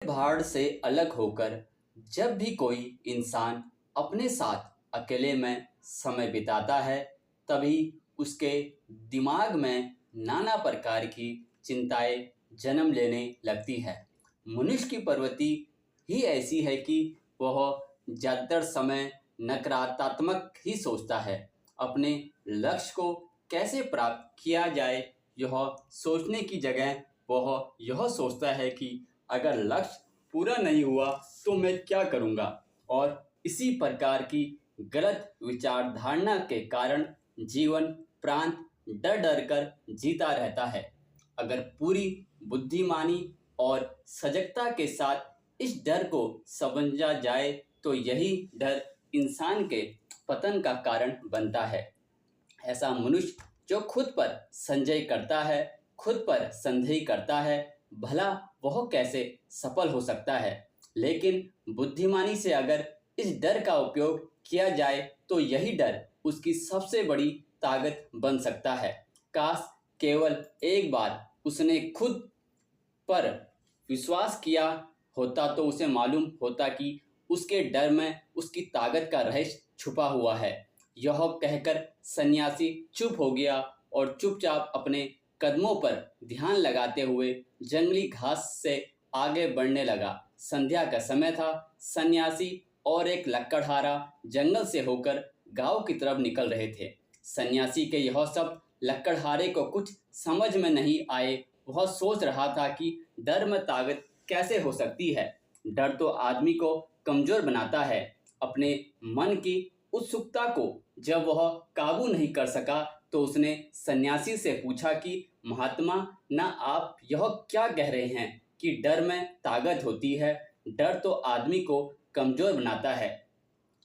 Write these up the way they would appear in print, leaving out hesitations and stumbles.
भाड़ से अलग होकर जब भी कोई इंसान अपने साथ अकेले में समय बिताता है, तभी उसके दिमाग में नाना प्रकार की चिंताएं जन्म लेने लगती है। मनुष्य की प्रवृत्ति ही ऐसी है कि वह ज़्यादातर समय नकारात्मक ही सोचता है। अपने लक्ष्य को कैसे प्राप्त किया जाए, यह सोचने की जगह वह यह सोचता है कि अगर लक्ष्य पूरा नहीं हुआ तो मैं क्या करूँगा, और इसी प्रकार की गलत विचारधारणा के कारण जीवन प्रांत डर डर कर जीता रहता है। अगर पूरी बुद्धिमानी और सजगता के साथ इस डर को समझा जाए तो यही डर इंसान के पतन का कारण बनता है। ऐसा मनुष्य जो खुद पर संदेह करता है, खुद पर संदेह करता है, भला वह कैसे सफल हो सकता है। लेकिन बुद्धिमानी से अगर इस डर का उपयोग किया जाए तो यही डर उसकी सबसे बड़ी ताकत बन सकता है। काश केवल एक बार उसने खुद पर विश्वास किया होता तो उसे मालूम होता कि उसके डर में उसकी ताकत का रहस्य छुपा हुआ है। यह कहकर सन्यासी चुप हो गया और चुपचाप अपने कदमों पर ध्यान लगाते हुए जंगली घास से आगे बढ़ने लगा। संध्या का समय था। सन्यासी और एक लकड़हारा जंगल से होकर गांव की तरफ निकल रहे थे। सन्यासी के यह सब लकड़हारे को कुछ समझ में नहीं आए। वह सोच रहा था कि डर में ताकत कैसे हो सकती है। डर तो आदमी को कमजोर बनाता है। अपने मन की उत्सुकता को जब वह काबू नहीं कर सका तो उसने सन्यासी से पूछा कि महात्मा, ना आप यह क्या कह रहे हैं कि डर में ताकत होती है? डर तो आदमी को कमजोर बनाता है।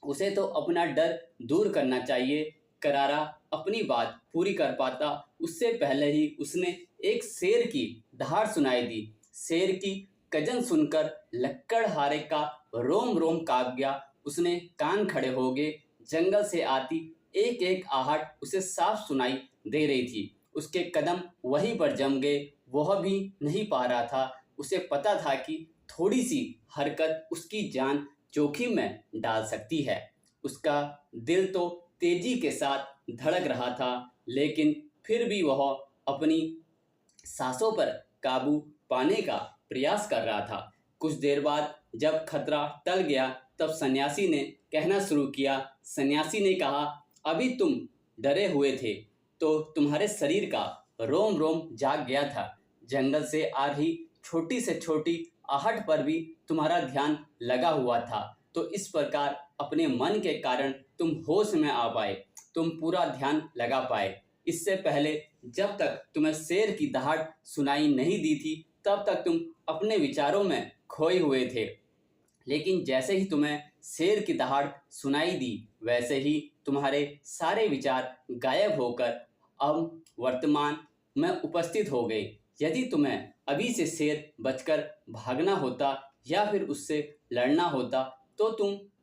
उसे तो अपना डर दूर करना चाहिए। करारा अपनी बात पूरी कर पाता उससे पहले ही उसने एक शेर की दहाड़ सुनाई दी। शेर की गर्जन सुनकर लकड़हारे का रोम रोम कांप गया। उसने कान खड़े हो गए। जंगल से आती एक एक आहट उसे साफ सुनाई दे रही थी। उसके कदम वहीं पर जम गए। वह भी नहीं पा रहा था। उसे पता था कि थोड़ी सी हरकत उसकी जान जोखिम में डाल सकती है। उसका दिल तो तेजी के साथ धड़क रहा था, लेकिन फिर भी वह अपनी सांसों पर काबू पाने का प्रयास कर रहा था। कुछ देर बाद जब खतरा टल गया तब सन्यासी ने कहना शुरू किया। सन्यासी ने कहा, अभी तुम डरे हुए थे तो तुम्हारे शरीर का रोम रोम जाग गया था। जंगल से आ रही छोटी से छोटी आहट पर भी तुम्हारा ध्यान लगा हुआ था। तो इस प्रकार अपने मन के कारण तुम होश में आ पाए, तुम पूरा ध्यान लगा पाए। इससे पहले जब तक तुम्हें शेर की दहाड़ सुनाई नहीं दी थी तब तक तुम अपने विचारों में खोए हुए थे। लेकिन जैसे ही तुम्हें शेर की दहाड़ सुनाई दी वैसे ही तुम्हारे सारे विचार गायब होकर अब वर्तमान में उपस्थित हो गए। यदि तुम्हें अभी से शेर बचकर भागना होता या फिर उससे लड़ना होता तो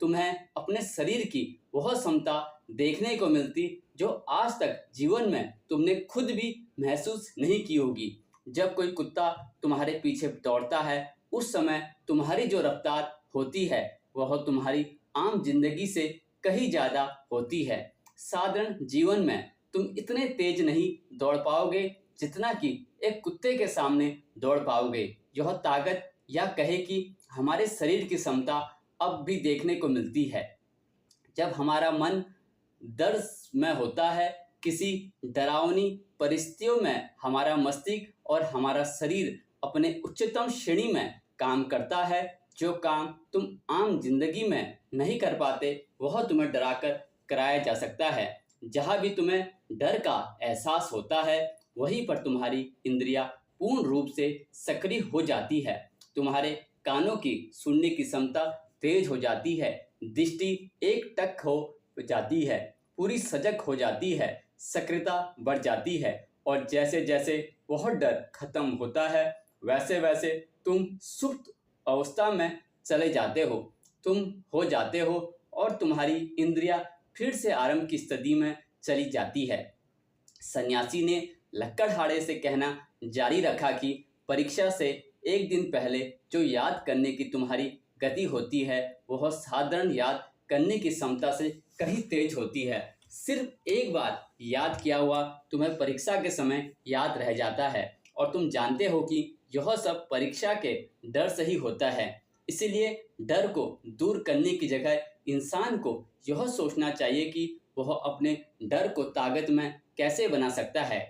तुम्हें अपने शरीर की वह क्षमता देखने को मिलती जो आज तक जीवन में तुमने खुद भी महसूस नहीं की होगी। जब कोई कुत्ता तुम्हारे पीछे दौड़ता है उस समय तुम्हारी जो रफ्तार होती है वह तुम्हारी आम जिंदगी से कहीं ज्यादा होती है। साधारण जीवन में तुम इतने तेज नहीं दौड़ पाओगे जितना कि एक कुत्ते के सामने दौड़ पाओगे। यह ताकत या कहे कि हमारे शरीर की क्षमता अब भी देखने को मिलती है। जब हमारा मन डर में होता है, किसी डरावनी परिस्थितियों में हमारा मस्तिष्क और हमारा शरीर अपने उच्चतम श्रेणी में काम करता है। जो काम तुम आम जिंदगी में नहीं कर पाते वह तुम्हें डराकर कराया जा सकता है। जहाँ भी तुम्हें डर का एहसास होता है वहीं पर तुम्हारी इंद्रियां पूर्ण रूप से सक्रिय हो जाती है। तुम्हारे कानों की सुनने की क्षमता तेज हो जाती है, दृष्टि एक टक हो जाती है, पूरी सजग हो जाती है, सक्रियता बढ़ जाती है। और जैसे जैसे वह डर खत्म होता है वैसे वैसे तुम सुप्त अवस्था में चले जाते हो, तुम हो जाते हो और तुम्हारी इंद्रियां फिर से आरंभ की स्थिति में चली जाती है। सन्यासी ने लकड़हारे से कहना जारी रखा कि परीक्षा से एक दिन पहले जो याद करने की तुम्हारी गति होती है वह साधारण याद करने की क्षमता से कहीं तेज होती है। सिर्फ एक बार याद किया हुआ तुम्हें परीक्षा के समय याद रह जाता है और तुम जानते हो कि यह सब परीक्षा के डर से ही होता है। इसीलिए डर को दूर करने की जगह इंसान को यह सोचना चाहिए कि वह अपने डर को ताकत में कैसे बना सकता है।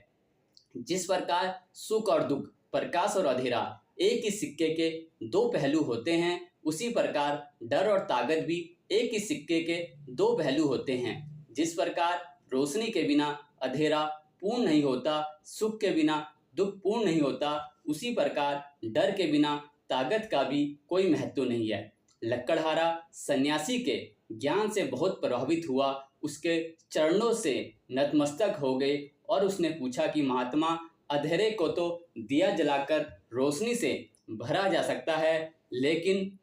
जिस प्रकार सुख और दुख, प्रकाश और अंधेरा एक ही सिक्के के दो पहलू होते हैं, उसी प्रकार डर और ताकत भी एक ही सिक्के के दो पहलू होते हैं। जिस प्रकार रोशनी के बिना अंधेरा पूर्ण नहीं होता, सुख के बिना दुख पूर्ण नहीं होता, उसी प्रकार डर के बिना ताकत का भी कोई महत्व नहीं है। लक्कड़हारा सन्यासी के ज्ञान से बहुत प्रभावित हुआ, उसके चरणों से नतमस्तक हो गए और उसने पूछा कि महात्मा, अंधेरे को तो दिया जलाकर रोशनी से भरा जा सकता है, लेकिन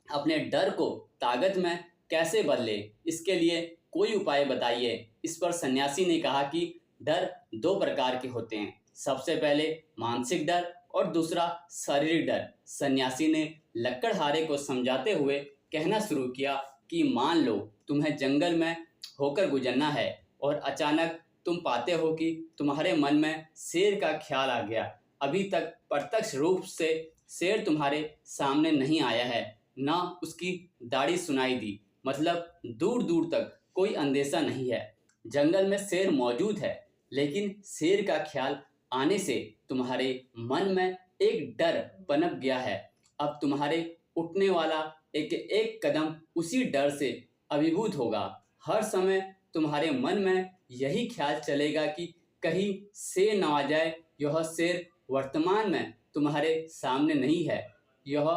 अपने डर को ताकत में कैसे बदले, इसके लिए कोई उपाय बताइए। इस पर सन्यासी ने कहा कि डर दो प्रकार के होते हैं, सबसे पहले मानसिक डर और दूसरा शारीरिक डर। सन्यासी ने लक्कड़हारे को समझाते हुए कहना शुरू किया कि मान लो तुम्हें जंगल में होकर गुजरना है और अचानक तुम पाते हो कि तुम्हारे मन में शेर का ख्याल आ गया। अभी तक प्रत्यक्ष रूप से शेर तुम्हारे सामने नहीं आया है, ना उसकी दाढ़ी सुनाई दी, मतलब दूर दूर तक कोई अंदेशा नहीं है। जंगल में शेर मौजूद है, लेकिन शेर का ख्याल आने से तुम्हारे मन में एक डर पनप गया है। अब तुम्हारे उठने वाला एक एक कदम उसी डर से अभिभूत होगा। हर समय तुम्हारे मन में यही ख्याल चलेगा कि कहीं शेर न आ जाए। यह शेर वर्तमान में तुम्हारे सामने नहीं है, यह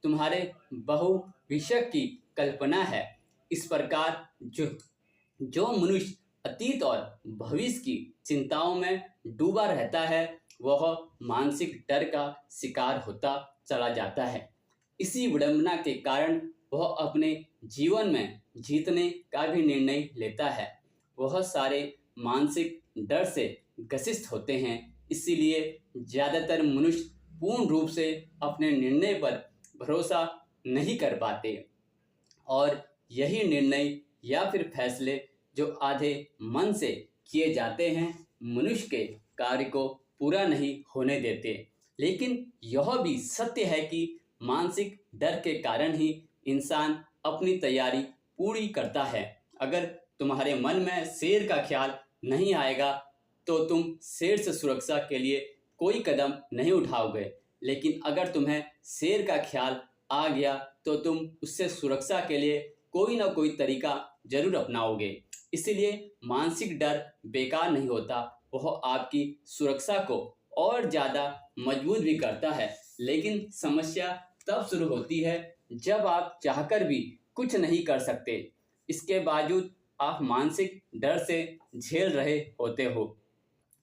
तुम्हारे भविष्य की कल्पना है। इस प्रकार जो मनुष्य अतीत और भविष्य की चिंताओं में डूबा रहता है, वह मानसिक डर का शिकार होता चला जाता है। इसी विडंबना के कारण वह अपने जीवन में जीतने का भी निर्णय लेता है। वह सारे मानसिक डर से ग्रसित होते हैं। इसीलिए ज़्यादातर मनुष्य पूर्ण रूप से अपने निर्णय पर भरोसा नहीं कर पाते और यही निर्णय या फिर फैसले जो आधे मन से किए जाते हैं, मनुष्य के कार्य को पूरा नहीं होने देते। लेकिन यह भी सत्य है कि मानसिक डर के कारण ही इंसान अपनी तैयारी पूरी करता है। अगर तुम्हारे मन में शेर का ख्याल नहीं आएगा तो तुम शेर से सुरक्षा के लिए कोई कदम नहीं उठाओगे, लेकिन अगर तुम्हें शेर का ख्याल आ गया तो तुम उससे सुरक्षा के लिए कोई ना कोई तरीका जरूर अपनाओगे। इसीलिए मानसिक डर बेकार नहीं होता, वह आपकी सुरक्षा को और ज़्यादा मजबूत भी करता है। लेकिन समस्या तब शुरू होती है जब आप चाहकर भी कुछ नहीं कर सकते, इसके बावजूद आप मानसिक डर से झेल रहे होते हो।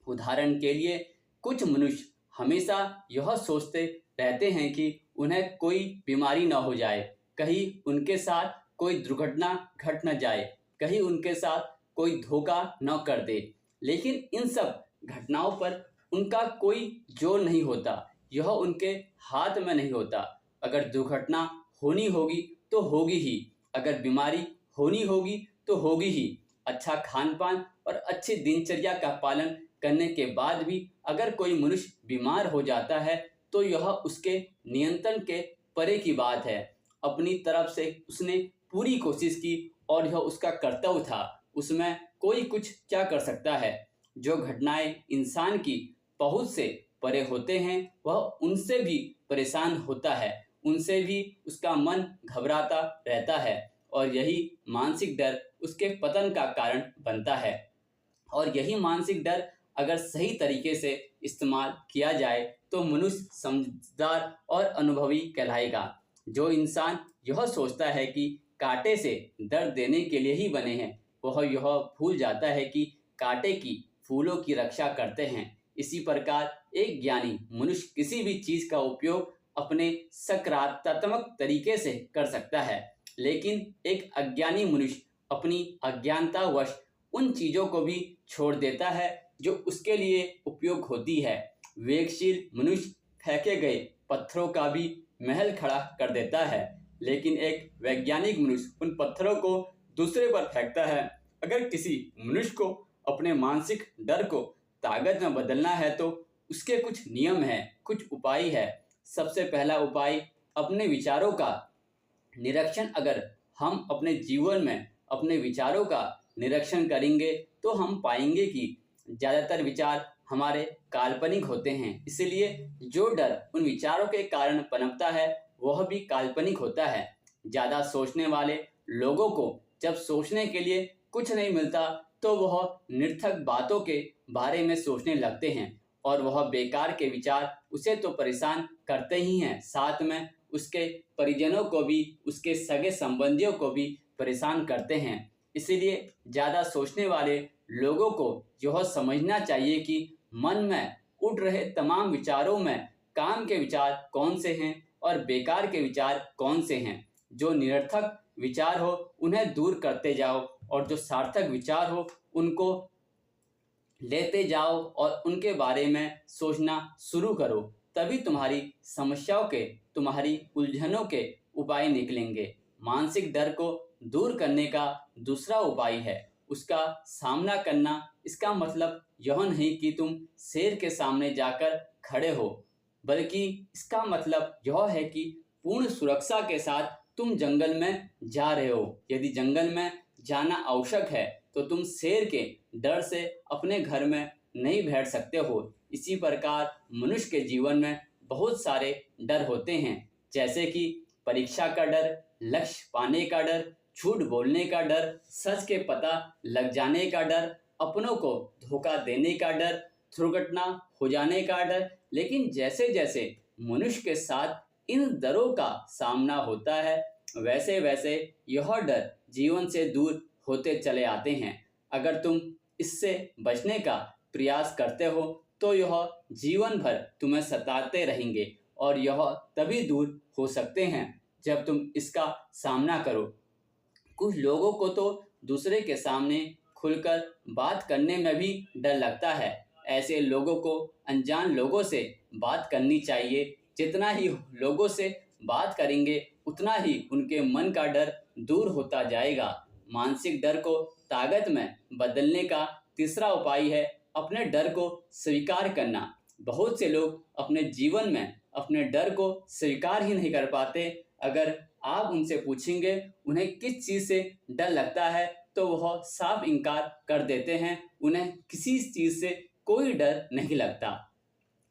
उदाहरण के लिए कुछ मनुष्य हमेशा यह सोचते रहते हैं कि उन्हें कोई बीमारी न हो जाए, कहीं उनके साथ कोई दुर्घटना घट न जाए, कहीं उनके साथ कोई धोखा न कर दे। लेकिन इन सब घटनाओं पर उनका कोई जोर नहीं होता, यह उनके हाथ में नहीं होता। अगर दुर्घटना होनी होगी तो होगी ही, अगर बीमारी होनी होगी तो होगी ही। अच्छा खान पान और अच्छी दिनचर्या का पालन करने के बाद भी अगर कोई मनुष्य बीमार हो जाता है तो यह उसके नियंत्रण के परे की बात है। अपनी तरफ से उसने पूरी कोशिश की और यह उसका कर्तव्य था, उसमें कोई कुछ क्या कर सकता है। जो घटनाएं इंसान की पहुंच से परे होते हैं वह उनसे भी परेशान होता है, उनसे भी उसका मन घबराता रहता है और यही मानसिक डर उसके पतन का कारण बनता है। और यही मानसिक डर अगर सही तरीके से इस्तेमाल किया जाए तो मनुष्य समझदार और अनुभवी कहलाएगा। जो इंसान यह सोचता है कि कांटे से दर्द देने के लिए ही बने हैं, वह यह भूल जाता है कि कांटे की फूलों की रक्षा करते हैं। इसी प्रकार एक ज्ञानी मनुष्य किसी भी चीज का उपयोग अपने सकारात्मक तरीके से कर सकता है, लेकिन एक अज्ञानी मनुष्य अपनी अज्ञानतावश उन चीजों को भी छोड़ देता है जो उसके लिए उपयोग होती है। विवेकशील मनुष्य फेंके गए पत्थरों का भी महल खड़ा कर देता है, लेकिन एक वैज्ञानिक मनुष्य उन पत्थरों को दूसरे पर फेंकता है। अगर किसी मनुष्य को अपने मानसिक डर को ताकत में बदलना है तो उसके कुछ नियम हैं, कुछ उपाय है। सबसे पहला उपाय, अपने विचारों का निरीक्षण। अगर हम अपने जीवन में अपने विचारों का निरीक्षण करेंगे तो हम पाएंगे कि ज़्यादातर विचार हमारे काल्पनिक होते हैं, इसलिए जो डर उन विचारों के कारण पनपता है वह भी काल्पनिक होता है। ज़्यादा सोचने वाले लोगों को जब सोचने के लिए कुछ नहीं मिलता तो वह निरर्थक बातों के बारे में सोचने लगते हैं और वह बेकार के विचार उसे तो परेशान करते ही हैं, साथ में उसके परिजनों को भी, उसके सगे संबंधियों को भी परेशान करते हैं। इसीलिए ज़्यादा सोचने वाले लोगों को यह समझना चाहिए कि मन में उठ रहे तमाम विचारों में काम के विचार कौन से हैं और बेकार के विचार कौन से हैं। जो निरर्थक विचार हो उन्हें दूर करते जाओ और जो सार्थक विचार हो उनको लेते जाओ और उनके बारे में सोचना शुरू करो। तभी तुम्हारी समस्याओं के, तुम्हारी उलझनों के उपाय निकलेंगे। मानसिक डर को दूर करने का दूसरा उपाय है उसका सामना करना। इसका मतलब यह नहीं कि तुम शेर के सामने जाकर खड़े हो, बल्कि इसका मतलब यह है कि पूर्ण सुरक्षा के साथ तुम जंगल में जा रहे हो। यदि जंगल में जाना आवश्यक है तो तुम शेर के डर से अपने घर में नहीं बैठ सकते हो। इसी प्रकार मनुष्य के जीवन में बहुत सारे डर होते हैं, जैसे कि परीक्षा का डर, लक्ष्य पाने का डर, झूठ बोलने का डर, सच के पता लग जाने का डर, अपनों को धोखा देने का डर, दुर्घटना हो जाने का डर। लेकिन जैसे जैसे मनुष्य के साथ इन डरों का सामना होता है वैसे वैसे यह डर जीवन से दूर होते चले आते हैं। अगर तुम इससे बचने का प्रयास करते हो तो यह जीवन भर तुम्हें सताते रहेंगे और यह तभी दूर हो सकते हैं जब तुम इसका सामना करो। कुछ लोगों को तो दूसरे के सामने खुलकर बात करने में भी डर लगता है। ऐसे लोगों को अनजान लोगों से बात करनी चाहिए। जितना ही लोगों से बात करेंगे उतना ही उनके मन का डर दूर होता जाएगा। मानसिक डर को ताकत में बदलने का तीसरा उपाय है अपने डर को स्वीकार करना। बहुत से लोग अपने जीवन में अपने डर को स्वीकार ही नहीं कर पाते। अगर आप उनसे पूछेंगे उन्हें किस चीज़ से डर लगता है तो वह साफ इनकार कर देते हैं। उन्हें किसी चीज़ से कोई डर नहीं लगता,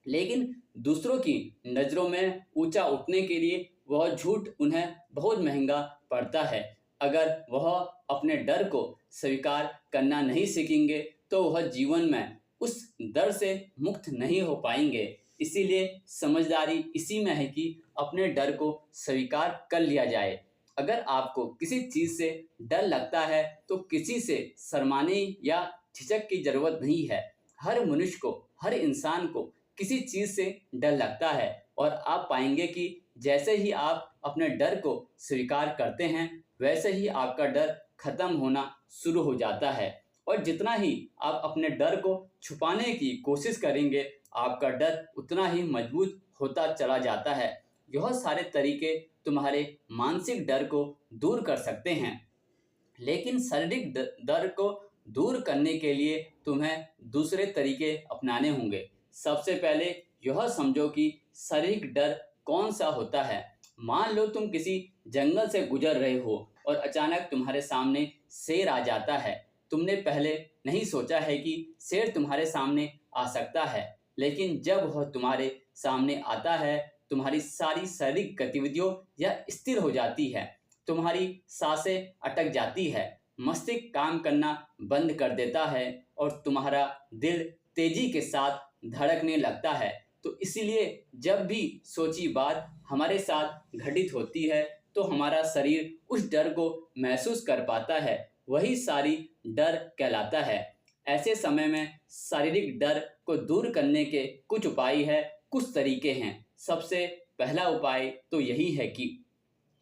लेकिन दूसरों की नज़रों में ऊंचा उठने के लिए वह झूठ उन्हें बहुत महंगा पड़ता है। अगर वह अपने डर को स्वीकार करना नहीं सीखेंगे तो वह जीवन में उस डर से मुक्त नहीं हो पाएंगे। इसीलिए समझदारी इसी में है कि अपने डर को स्वीकार कर लिया जाए। अगर आपको किसी चीज़ से डर लगता है तो किसी से शर्माने या झिझक की जरूरत नहीं है। हर मनुष्य को, हर इंसान को किसी चीज़ से डर लगता है और आप पाएंगे कि जैसे ही आप अपने डर को स्वीकार करते हैं वैसे ही आपका डर खत्म होना शुरू हो जाता है। और जितना ही आप अपने डर को छुपाने की कोशिश करेंगे आपका डर उतना ही मजबूत होता चला जाता है। यह सारे तरीके तुम्हारे मानसिक डर को दूर कर सकते हैं, लेकिन शारीरिक डर को दूर करने के लिए तुम्हें दूसरे तरीके अपनाने होंगे। सबसे पहले यह समझो कि शारीरिक डर कौन सा होता है। मान लो तुम किसी जंगल से गुजर रहे हो और अचानक तुम्हारे सामने शेर आ जाता है। तुमने पहले नहीं सोचा है कि शेर तुम्हारे सामने आ सकता है, लेकिन जब वह तुम्हारे सामने आता है तुम्हारी सारी शारीरिक गतिविधियों या स्थिर हो जाती है, तुम्हारी सांसें अटक जाती है, मस्तिष्क काम करना बंद कर देता है और तुम्हारा दिल तेजी के साथ धड़कने लगता है। तो इसीलिए जब भी सोची बात हमारे साथ घटित होती है तो हमारा शरीर उस डर को महसूस कर पाता है, वही सारी डर कहलाता है। ऐसे समय में शारीरिक डर को दूर करने के कुछ उपाय है, कुछ तरीके हैं। सबसे पहला उपाय तो यही है कि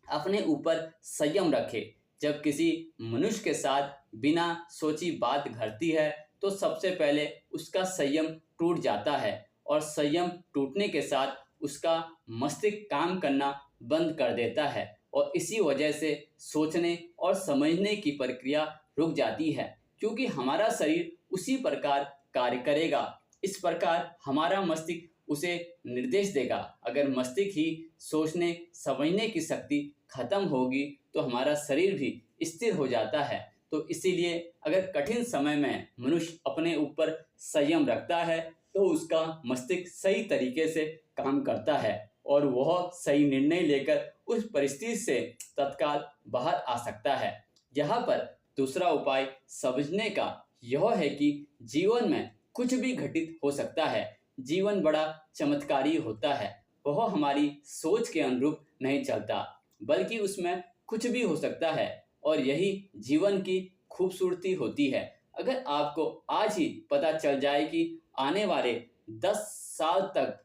अपने ऊपर संयम रखें। जब किसी मनुष्य के साथ बिना सोची बात घटती है तो सबसे पहले उसका संयम टूट जाता है और संयम टूटने के साथ उसका मस्तिष्क काम करना बंद कर देता है और इसी वजह से सोचने और समझने की प्रक्रिया रुक जाती है, क्योंकि हमारा शरीर उसी प्रकार कार्य करेगा। इस प्रकार हमारा मस्तिष्क उसे निर्देश देगा। अगर मस्तिष्क ही सोचने समझने की शक्ति खत्म होगी तो हमारा शरीर भी स्थिर हो जाता है। तो इसीलिए अगर कठिन समय में मनुष्य अपने ऊपर संयम रखता है तो उसका मस्तिष्क सही तरीके से काम करता है और वह सही निर्णय लेकर उस परिस्थिति से तत्काल बाहर आ सकता है। यहाँ पर दूसरा उपाय समझने का यह है कि जीवन में कुछ भी घटित हो सकता है। जीवन बड़ा चमत्कारी होता है, वह हमारी सोच के अनुरूप नहीं चलता, बल्कि उसमें कुछ भी हो सकता है और यही जीवन की खूबसूरती होती है। अगर आपको आज ही पता चल जाए कि आने वाले 10 साल तक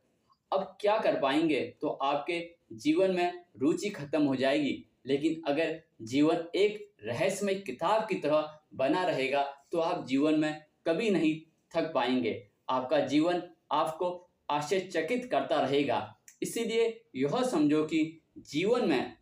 अब क्या कर पाएंगे तो आपके जीवन में रुचि खत्म हो जाएगी। लेकिन अगर जीवन एक रहस्यमय किताब की तरह बना रहेगा तो आप जीवन में कभी नहीं थक पाएंगे। आपका जीवन आपको आश्चर्यचकित करता रहेगा। इसीलिए यह समझो कि जीवन में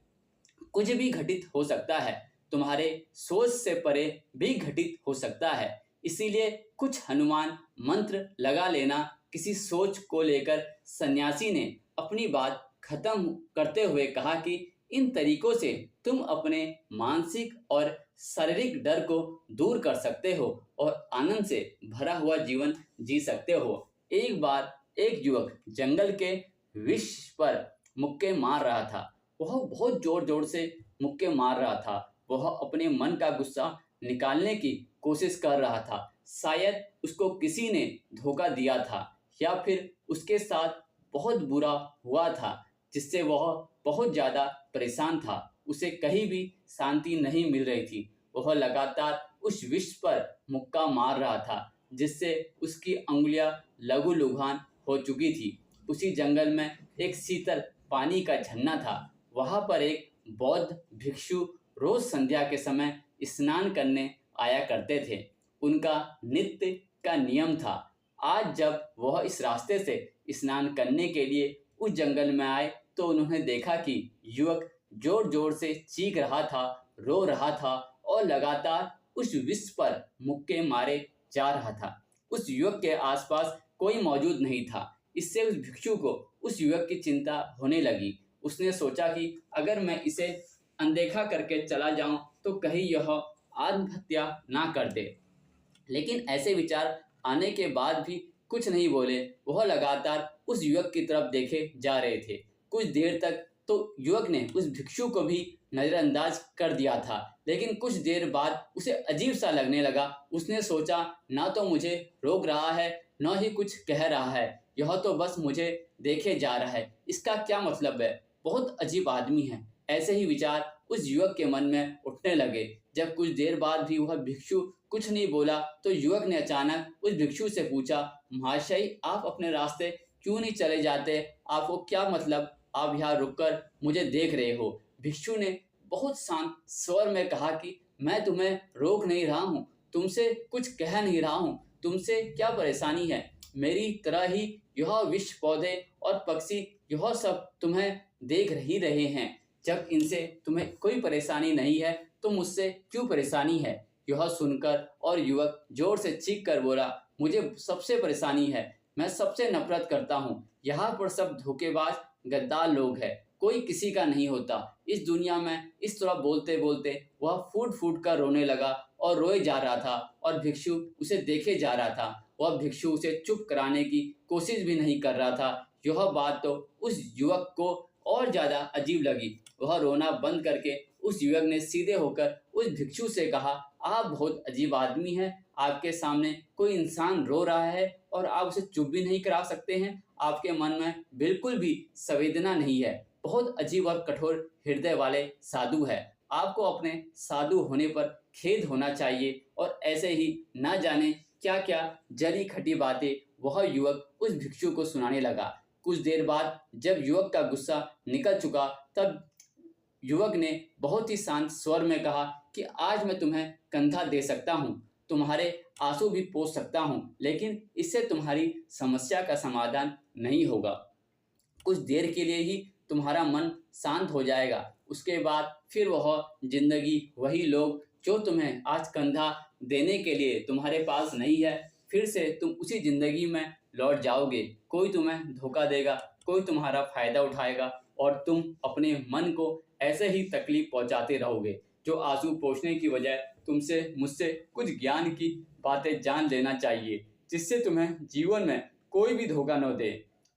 कुछ भी घटित हो सकता है, तुम्हारे सोच से परे भी घटित हो सकता है। इसीलिए कुछ हनुमान मंत्र लगा लेना। किसी सोच को लेकर सन्यासी ने अपनी बात खत्म करते हुए कहा कि इन तरीकों से तुम अपने मानसिक और शारीरिक डर को दूर कर सकते हो और आनंद से भरा हुआ जीवन जी सकते हो। एक बार एक युवक जंगल के विष पर मुक्के मार रहा था। वह बहुत जोर जोर से मुक्के मार रहा था। वह अपने मन का गुस्सा निकालने की कोशिश कर रहा था। शायद उसको किसी ने धोखा दिया था या फिर उसके साथ बहुत बुरा हुआ था, जिससे वह बहुत ज़्यादा परेशान था। उसे कहीं भी शांति नहीं मिल रही थी। वह लगातार उस विष पर मुक्का मार रहा था, जिससे उसकी अंगुलियां लहूलुहान हो चुकी थी। उसी जंगल में एक शीतल पानी का झरना था। वहां पर एक बौद्ध भिक्षु रोज संध्या के समय स्नान करने आया करते थे। उनका नित्य का नियम था। आज जब वह इस रास्ते से स्नान करने के लिए उस जंगल में आए तो उन्होंने देखा कि युवक जोर जोर से चीख रहा था, रो रहा था और लगातार उस विष पर मुक्के मारे जा रहा था। उस युवक के आसपास कोई मौजूद नहीं था। इससे उस भिक्षु को उस युवक की चिंता होने लगी। उसने सोचा कि अगर मैं इसे अनदेखा करके चला जाऊं तो कहीं यह आत्महत्या ना कर दे। लेकिन ऐसे विचार आने के बाद भी कुछ नहीं बोले। वह लगातार उस युवक की तरफ देखे जा रहे थे। कुछ देर तक तो युवक ने उस भिक्षु को भी नजरअंदाज कर दिया था, लेकिन कुछ देर बाद उसे अजीब सा लगने लगा। उसने सोचा, ना तो मुझे रोक रहा है, न ही कुछ कह रहा है, यह तो बस मुझे देखे जा रहा है। इसका क्या मतलब है? बहुत अजीब आदमी है। ऐसे ही विचार उस युवक के मन में उठने लगे। जब कुछ देर बाद भी वह भिक्षु कुछ नहीं बोला तो युवक ने अचानक उस भिक्षु से पूछा, महाशय, आप अपने रास्ते क्यों नहीं चले जाते? आपको क्या मतलब आप यहाँ रुककर मुझे देख रहे हो? भिक्षु ने बहुत शांत स्वर में कहा कि मैं तुम्हें रोक नहीं रहा हूँ, तुमसे कुछ कह नहीं रहा हूँ। तुमसे क्या परेशानी है? मेरी तरह ही यह विष पौधे और पक्षी यह सब तुम्हें देख ही रहे हैं। जब इनसे तुम्हें कोई परेशानी नहीं है तो मुझसे क्यों परेशानी है? यह सुनकर और युवक जोर से चीख कर बोला, मुझे सबसे परेशानी है, मैं सबसे नफरत करता हूँ। यहाँ पर सब धोखेबाज गद्दार लोग हैं, कोई किसी का नहीं होता इस दुनिया में। इस तरह बोलते बोलते वह फूट फूट कर रोने लगा और रोए जा रहा था और भिक्षु उसे देखे जा रहा था। वह भिक्षु उसे चुप कराने की कोशिश भी नहीं कर रहा था। यह बात तो उस युवक को और ज्यादा अजीब लगी। वह रोना बंद करके उस युवक ने सीधे होकर उस भिक्षु से कहा, आप बहुत अजीब आदमी हैं। आपके सामने कोई इंसान रो रहा है और आप उसे चुप भी नहीं करा सकते हैं। आपके मन में बिल्कुल भी संवेदना नहीं है। बहुत अजीब और कठोर हृदय वाले साधु है। आपको अपने साधु होने पर खेद होना चाहिए। और ऐसे ही ना जाने क्या क्या जली खटी बातें वह युवक उस भिक्षु को सुनाने लगा। कुछ देर बाद जब युवक का गुस्सा निकल चुका तब युवक ने बहुत ही शांत स्वर में कहा कि आज मैं तुम्हें कंधा दे सकता हूँ, तुम्हारे आंसू भी पोंछ सकता हूँ, लेकिन इससे तुम्हारी समस्या का समाधान नहीं होगा। कुछ देर के लिए ही तुम्हारा मन शांत हो जाएगा। उसके बाद फिर वह जिंदगी, वही लोग जो तुम्हें आज कंधा देने के लिए तुम्हारे पास नहीं है, फिर से तुम उसी जिंदगी में लौट जाओगे। कोई तुम्हें धोखा देगा, कोई तुम्हारा फायदा उठाएगा और तुम अपने मन को ऐसे ही तकलीफ पहुंचाते रहोगे। जो आंसू पोंछने की बजाय तुमसे मुझसे कुछ ज्ञान की बातें जान लेना चाहिए, जिससे तुम्हें जीवन में कोई भी धोखा न दे,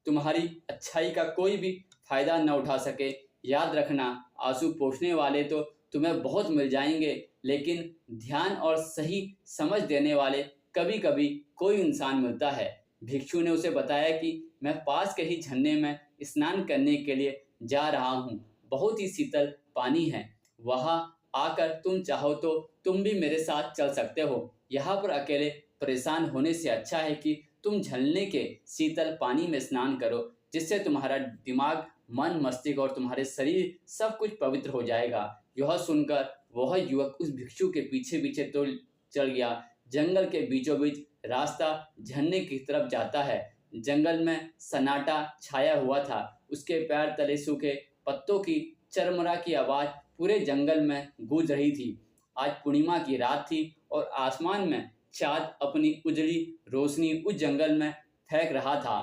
तुम्हारी अच्छाई का कोई भी फायदा न उठा सके। याद रखना, आंसू पोंछने वाले तो तुम्हें बहुत मिल जाएंगे, लेकिन ध्यान और सही समझ देने वाले कभी कभी कोई इंसान मिलता है। भिक्षु ने उसे बताया कि मैं पास के ही झरने में स्नान करने के लिए जा रहा हूँ, बहुत ही शीतल पानी है, वहां आकर तुम चाहो तो तुम भी मेरे साथ चल सकते हो। यहाँ पर अकेले परेशान होने से अच्छा है कि तुम झरने के शीतल पानी में स्नान करो, जिससे तुम्हारा दिमाग, मन, मस्तिष्क और तुम्हारे शरीर सब कुछ पवित्र हो जाएगा। यह सुनकर वह युवक उस भिक्षु के पीछे पीछे तो चल गया। जंगल के बीचों बीच रास्ता झरने की तरफ जाता है। जंगल में सन्नाटा छाया हुआ था, उसके पैर तले सूखे पत्तों की चरमरा की आवाज पूरे जंगल में गूंज रही थी। आज पूर्णिमा की रात थी और आसमान में चाँद अपनी उजली रोशनी उस जंगल में फेंक रहा था।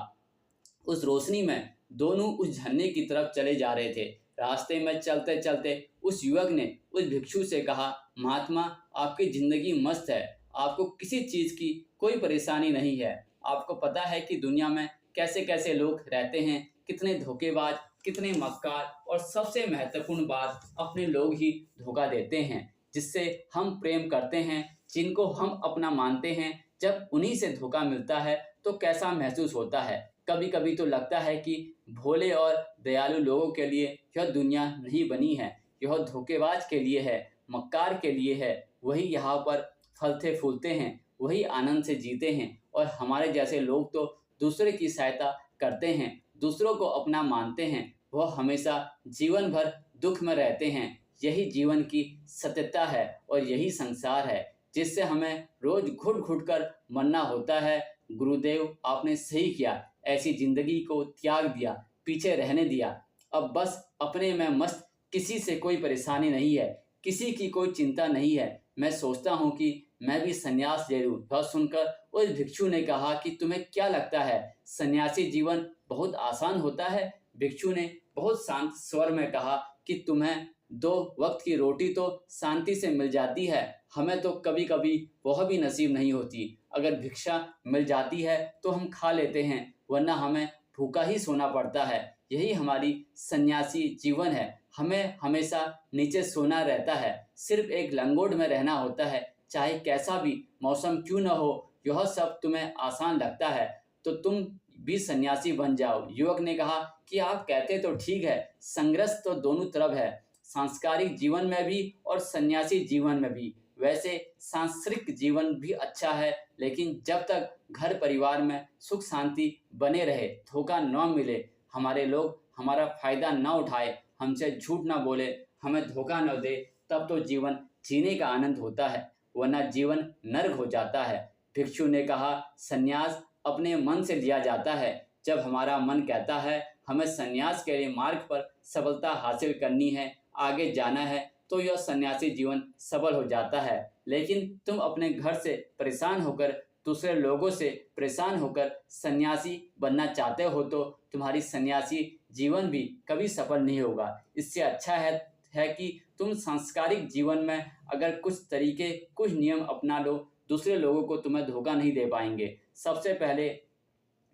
उस रोशनी में दोनों उस झरने की तरफ चले जा रहे थे। रास्ते में चलते चलते उस युवक ने उस भिक्षु से कहा, महात्मा, आपकी जिंदगी मस्त है, आपको किसी चीज की कोई परेशानी नहीं है। आपको पता है कि दुनिया में कैसे कैसे लोग रहते हैं, कितने धोखेबाज, कितने मक्कार, और सबसे महत्वपूर्ण बात, अपने लोग ही धोखा देते हैं, जिससे हम प्रेम करते हैं, जिनको हम अपना मानते हैं। जब उन्हीं से धोखा मिलता है तो कैसा महसूस होता है। कभी कभी तो लगता है कि भोले और दयालु लोगों के लिए यह दुनिया नहीं बनी है, यह धोखेबाज के लिए है, मक्कार के लिए है। वही यहाँ पर फलते फूलते हैं, वही आनंद से जीते हैं, और हमारे जैसे लोग तो दूसरे की सहायता करते हैं, दूसरों को अपना मानते हैं, वह हमेशा जीवन भर दुख में रहते हैं। यही जीवन की सत्यता है और यही संसार है, जिससे हमें रोज घुट घुट कर मरना होता है। गुरुदेव, आपने सही किया, ऐसी जिंदगी को त्याग दिया, पीछे रहने दिया। अब बस अपने में मस्त, किसी से कोई परेशानी नहीं है, किसी की कोई चिंता नहीं है। मैं सोचता हूँ कि मैं भी संन्यास ले लूँ। यह सुनकर उस भिक्षु ने कहा कि तुम्हें क्या लगता है, सन्यासी जीवन बहुत आसान होता है? भिक्षु ने बहुत शांत स्वर में कहा कि तुम्हें 2 वक्त की रोटी तो शांति से मिल जाती है, हमें तो कभी कभी वह भी नसीब नहीं होती। अगर भिक्षा मिल जाती है तो हम खा लेते हैं, वरना हमें भूखा ही सोना पड़ता है। यही हमारी सन्यासी जीवन है, हमें हमेशा नीचे सोना रहता है, सिर्फ एक लंगोट में रहना होता है, चाहे कैसा भी मौसम क्यों न हो। यह सब तुम्हें आसान लगता है तो तुम भी सन्यासी बन जाओ। युवक ने कहा कि आप कहते तो ठीक है, संघर्ष तो दोनों तरफ है, सांस्कारिक जीवन में भी और सन्यासी जीवन में भी। वैसे सांसारिक जीवन भी अच्छा है, लेकिन जब तक घर परिवार में सुख शांति बने रहे, धोखा न मिले, हमारे लोग हमारा फायदा न उठाए, हमसे झूठ न बोले, हमें धोखा न दे, तब तो जीवन जीने का आनंद होता है, वरना जीवन नर्क हो जाता है। भिक्षु ने कहा, संन्यास अपने मन से लिया जाता है। जब हमारा मन कहता है हमें संन्यास के लिए मार्ग पर सफलता हासिल करनी है, आगे जाना है, तो यह सन्यासी जीवन सफल हो जाता है। लेकिन तुम अपने घर से परेशान होकर, दूसरे लोगों से परेशान होकर सन्यासी बनना चाहते हो तो तुम्हारी सन्यासी जीवन भी कभी सफल नहीं होगा। इससे अच्छा है कि तुम सांस्कारिक जीवन में अगर कुछ तरीके, कुछ नियम अपना लो, दूसरे लोगों को तुम्हें धोखा नहीं दे पाएंगे। सबसे पहले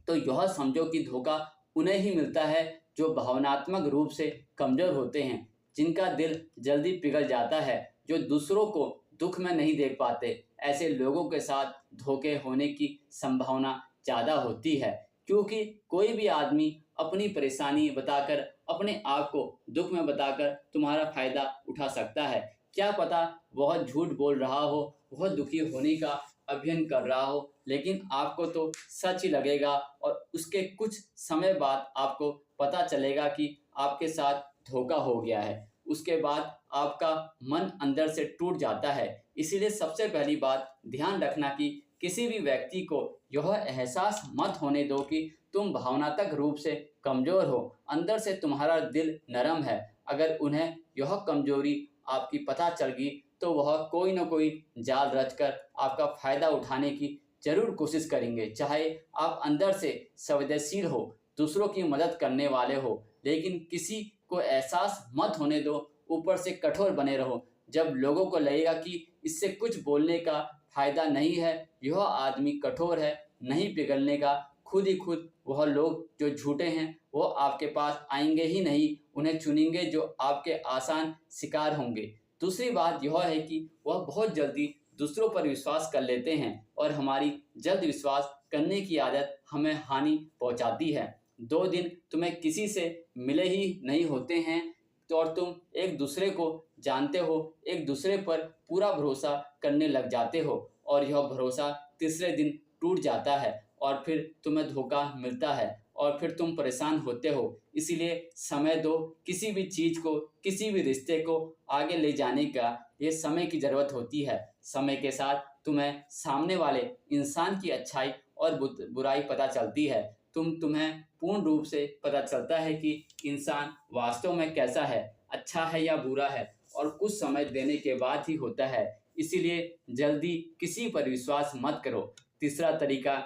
तो यह समझो कि धोखा उन्हें ही मिलता है जो भावनात्मक रूप से कमजोर होते हैं, जिनका दिल जल्दी पिघल जाता है, जो दूसरों को दुख में नहीं देख पाते। ऐसे लोगों के साथ धोखे होने की संभावना ज़्यादा होती है, क्योंकि कोई भी आदमी अपनी परेशानी बताकर, अपने आप को दुख में बताकर तुम्हारा फायदा उठा सकता है। क्या पता वह झूठ बोल रहा हो, वह दुखी होने का अभिनय कर रहा हो, लेकिन आपको तो सच ही लगेगा और उसके कुछ समय बाद आपको पता चलेगा कि आपके साथ धोखा हो गया है। उसके बाद आपका मन अंदर से टूट जाता है। इसीलिए सबसे पहली बात ध्यान रखना कि किसी भी व्यक्ति को यह एहसास मत होने दो कि तुम भावनात्मक रूप से कमज़ोर हो, अंदर से तुम्हारा दिल नरम है, अगर उन्हें यह कमज़ोरी आपकी पता चल गई तो वह कोई न कोई जाल रचकर आपका फ़ायदा उठाने की ज़रूर कोशिश करेंगे। चाहे आप अंदर से संवेदनशील हो, दूसरों की मदद करने वाले हो, लेकिन किसी को एहसास मत होने दो, ऊपर से कठोर बने रहो। जब लोगों को लगेगा कि इससे कुछ बोलने का फ़ायदा नहीं है, यह आदमी कठोर है, नहीं पिघलने का, खुद ही खुद वह लोग जो झूठे हैं वो आपके पास आएंगे ही नहीं, उन्हें चुनेंगे जो आपके आसान शिकार होंगे। दूसरी बात यह है कि वह बहुत जल्दी दूसरों पर विश्वास कर लेते हैं और हमारी जल्द विश्वास करने की आदत हमें हानि पहुंचाती है। 2 दिन तुम्हें किसी से मिले ही नहीं होते हैं तो और तुम एक दूसरे को जानते हो, एक दूसरे पर पूरा भरोसा करने लग जाते हो और यह भरोसा तीसरे दिन टूट जाता है और फिर तुम्हें धोखा मिलता है और फिर तुम परेशान होते हो। इसीलिए समय दो, किसी भी चीज़ को, किसी भी रिश्ते को आगे ले जाने का ये समय की ज़रूरत होती है। समय के साथ तुम्हें सामने वाले इंसान की अच्छाई और बुराई पता चलती है। तुम्हें पूर्ण रूप से पता चलता है कि इंसान वास्तव में कैसा है, अच्छा है या बुरा है, और कुछ समय देने के बाद ही होता है। इसीलिए जल्दी किसी पर विश्वास मत करो। तीसरा तरीका,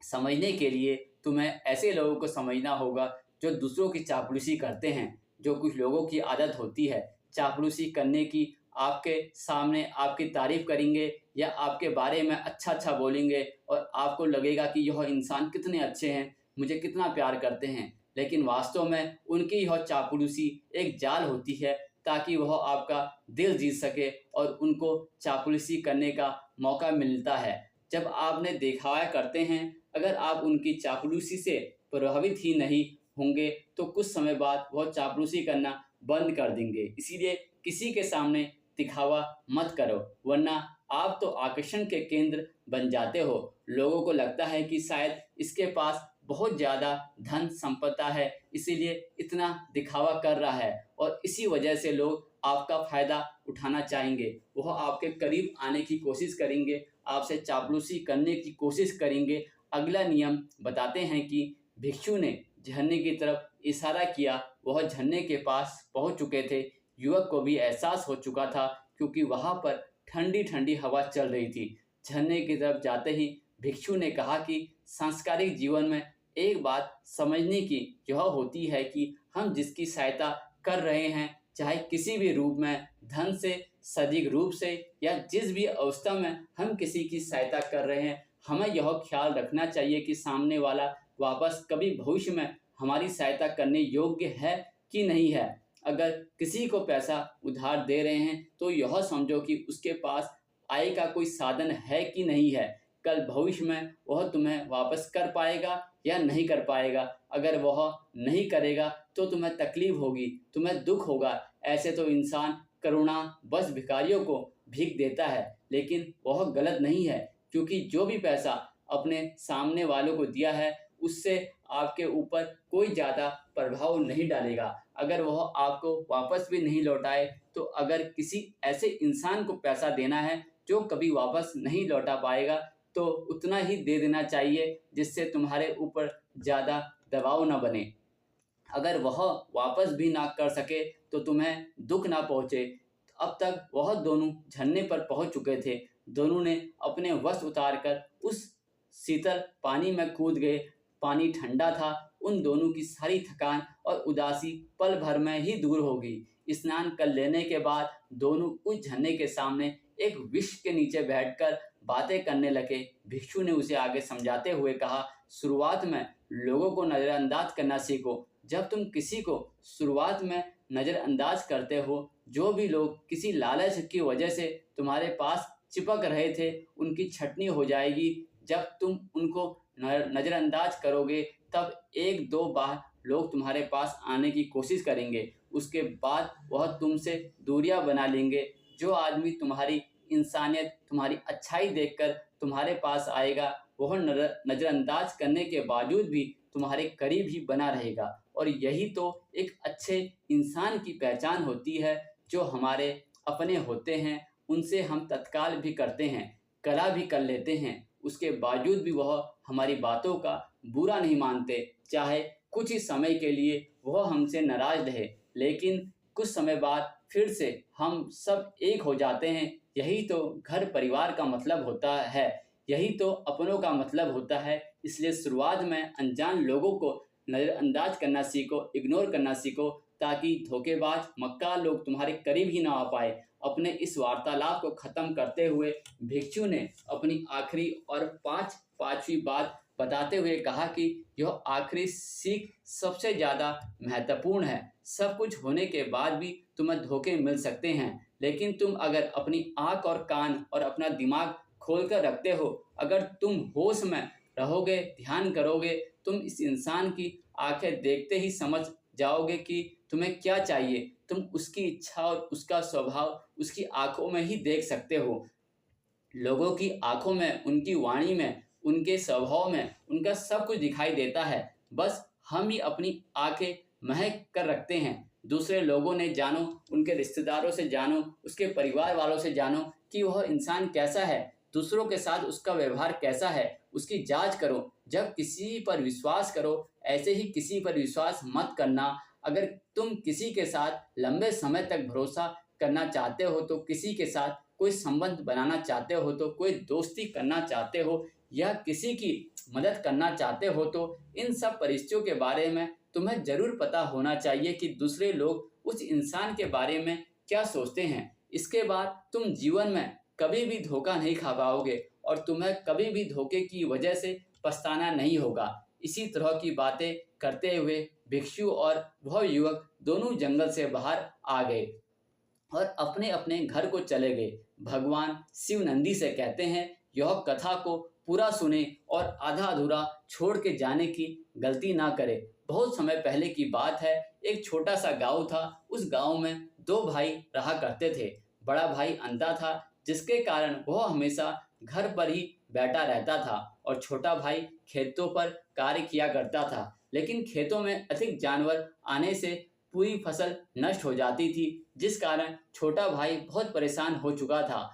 समझने के लिए तुम्हें ऐसे लोगों को समझना होगा जो दूसरों की चापलूसी करते हैं। जो कुछ लोगों की आदत होती है चापलूसी करने की, आपके सामने आपकी तारीफ करेंगे या आपके बारे में अच्छा अच्छा बोलेंगे और आपको लगेगा कि यह इंसान कितने अच्छे हैं, मुझे कितना प्यार करते हैं, लेकिन वास्तव में उनकी यह चापलूसी एक जाल होती है ताकि वह आपका दिल जीत सके और उनको चापलूसी करने का मौका मिलता है। जब आपने दिखावा करते हैं, अगर आप उनकी चापलूसी से प्रभावित ही नहीं होंगे तो कुछ समय बाद वह चापलूसी करना बंद कर देंगे। इसीलिए किसी के सामने दिखावा मत करो, वरना आप तो आकर्षण के केंद्र बन जाते हो। लोगों को लगता है कि शायद इसके पास बहुत ज़्यादा धन संपदा है, इसीलिए इतना दिखावा कर रहा है और इसी वजह से लोग आपका फ़ायदा उठाना चाहेंगे। वह आपके करीब आने की कोशिश करेंगे, आपसे चापलूसी करने की कोशिश करेंगे। अगला नियम बताते हैं कि भिक्षु ने झरने की तरफ इशारा किया, वह झरने के पास पहुंच चुके थे। युवक को भी एहसास हो चुका था क्योंकि वहां पर ठंडी ठंडी हवा चल रही थी। झरने की तरफ जाते ही भिक्षु ने कहा कि सांसारिक जीवन में एक बात समझने की यह होती है कि हम जिसकी सहायता कर रहे हैं, चाहे किसी भी रूप में, धन से, शारीरिक रूप से या जिस भी अवस्था में हम किसी की सहायता कर रहे हैं, हमें यह ख्याल रखना चाहिए कि सामने वाला वापस कभी भविष्य में हमारी सहायता करने योग्य है कि नहीं है। अगर किसी को पैसा उधार दे रहे हैं तो यह समझो कि उसके पास आय का कोई साधन है कि नहीं है। कल भविष्य में वह तुम्हें वापस कर पाएगा या नहीं कर पाएगा। अगर वह नहीं करेगा तो तुम्हें तकलीफ होगी, तुम्हें दुख होगा। ऐसे तो इंसान करुणा बस भिखारियों को भीख देता है, लेकिन वह गलत नहीं है, क्योंकि जो भी पैसा अपने सामने वालों को दिया है उससे आपके ऊपर कोई ज़्यादा प्रभाव नहीं डालेगा। अगर वह आपको वापस भी नहीं लौटाए तो अगर किसी ऐसे इंसान को पैसा देना है जो कभी वापस नहीं लौटा पाएगा तो उतना ही दे देना चाहिए जिससे तुम्हारे ऊपर ज़्यादा दबाव न बने। अगर वह वापस भी ना कर सके तो तुम्हें दुख ना पहुँचे। अब तक वह दोनों झरने पर पहुँच चुके थे। दोनों ने अपने वस्त्र उतारकर उस शीतल पानी में कूद गए। पानी ठंडा था। उन दोनों की सारी थकान और उदासी पल भर में ही दूर हो गई। स्नान कर लेने के बाद दोनों उस झरने के सामने एक वृक्ष के नीचे बैठकर बातें करने लगे। भिक्षु ने उसे आगे समझाते हुए कहा, शुरुआत में लोगों को नज़रअंदाज करना सीखो। जब तुम किसी को शुरुआत में नज़रअंदाज करते हो, जो भी लोग किसी लालच की वजह से तुम्हारे पास चिपक रहे थे, उनकी छटनी हो जाएगी। जब तुम उनको नज़रअंदाज करोगे तब 1-2 बार लोग तुम्हारे पास आने की कोशिश करेंगे। उसके बाद वह तुमसे दूरियां बना लेंगे। जो आदमी तुम्हारी इंसानियत, तुम्हारी अच्छाई देखकर तुम्हारे पास आएगा, वह नज़रअंदाज करने के बावजूद भी तुम्हारे करीब ही बना रहेगा। और यही तो एक अच्छे इंसान की पहचान होती है। जो हमारे अपने होते हैं उनसे हम तत्काल भी करते हैं, कला भी कर लेते हैं, उसके बावजूद भी वह हमारी बातों का बुरा नहीं मानते, चाहे कुछ ही समय के लिए वह हमसे नाराज रहे, लेकिन कुछ समय बाद फिर से हम सब एक हो जाते हैं। यही तो घर परिवार का मतलब होता है, यही तो अपनों का मतलब होता है। इसलिए शुरुआत में अनजान लोगों को नज़रअंदाज करना सीखो, इग्नोर करना सीखो, ताकि धोखेबाज मक्कार लोग तुम्हारे करीब ही ना आ पाए। अपने इस वार्तालाप को ख़त्म करते हुए भिक्षु ने अपनी आखिरी और पांचवी बात बताते हुए कहा कि यह आखिरी सीख सबसे ज़्यादा महत्वपूर्ण है। सब कुछ होने के बाद भी तुम्हें धोखे मिल सकते हैं, लेकिन तुम अगर अपनी आँख और कान और अपना दिमाग खोल कर रखते हो, अगर तुम होश में रहोगे, ध्यान करोगे, तुम इस इंसान की आंखें देखते ही समझ जाओगे कि तुम्हें क्या चाहिए। तुम उसकी इच्छा और उसका स्वभाव उसकी आंखों में ही देख सकते हो। लोगों की आंखों में, उनकी वाणी में, उनके स्वभाव में उनका सब कुछ दिखाई देता है। बस हम ही अपनी आंखें महक कर रखते हैं। दूसरे लोगों ने जानो, उनके रिश्तेदारों से जानो, उसके परिवार वालों से जानो कि वह इंसान कैसा है, दूसरों के साथ उसका व्यवहार कैसा है, उसकी जांच करो। जब किसी पर विश्वास करो, ऐसे ही किसी पर विश्वास मत करना। अगर तुम किसी के साथ लंबे समय तक भरोसा करना चाहते हो, तो किसी के साथ कोई संबंध बनाना चाहते हो, तो कोई दोस्ती करना चाहते हो या किसी की मदद करना चाहते हो, तो इन सब परिस्थितियों के बारे में तुम्हें जरूर पता होना चाहिए कि दूसरे लोग उस इंसान के बारे में क्या सोचते हैं। इसके बाद तुम जीवन में कभी भी धोखा नहीं खा पाओगे और तुम्हें कभी भी धोखे की वजह से पछताना नहीं होगा। इसी तरह की बातें करते हुए भिक्षु और वह युवक दोनों जंगल से बाहर आ गए और अपने अपने घर को चले गए। भगवान शिव नंदी से कहते हैं, यह कथा को पूरा सुने और आधा अधूरा छोड़ के जाने की गलती ना करे। बहुत समय पहले की बात है, एक छोटा सा गांव था। उस गांव में दो भाई रहा करते थे। बड़ा भाई अंधा था, जिसके कारण वह हमेशा घर पर ही बैठा रहता था और छोटा भाई खेतों पर कार्य किया करता था। लेकिन खेतों में अधिक जानवर आने से पूरी फसल नष्ट हो जाती थी, जिस कारण छोटा भाई बहुत परेशान हो चुका था।